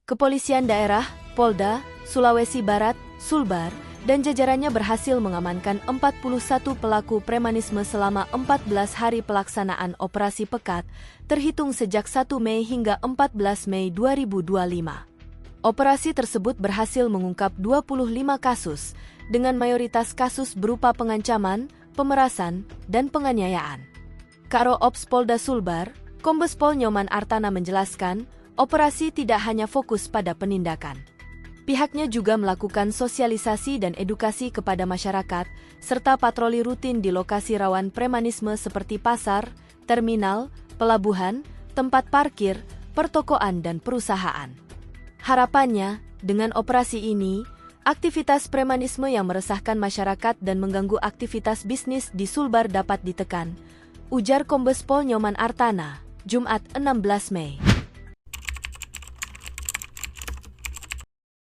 Kepolisian Daerah, Polda, Sulawesi Barat, Sulbar, dan jajarannya berhasil mengamankan 41 pelaku premanisme selama 14 hari pelaksanaan operasi pekat, terhitung sejak 1 Mei hingga 14 Mei 2025. Operasi tersebut berhasil mengungkap 25 kasus, dengan mayoritas kasus berupa pengancaman, pemerasan, dan penganiayaan. Karo Ops Polda Sulbar, Kombes Pol Nyoman Artana menjelaskan, operasi tidak hanya fokus pada penindakan. Pihaknya juga melakukan sosialisasi dan edukasi kepada masyarakat, serta patroli rutin di lokasi rawan premanisme seperti pasar, terminal, pelabuhan, tempat parkir, pertokoan dan perusahaan. Harapannya, dengan operasi ini, aktivitas premanisme yang meresahkan masyarakat dan mengganggu aktivitas bisnis di Sulbar dapat ditekan, ujar Kombes Pol Nyoman Artana, Jumat 16 Mei.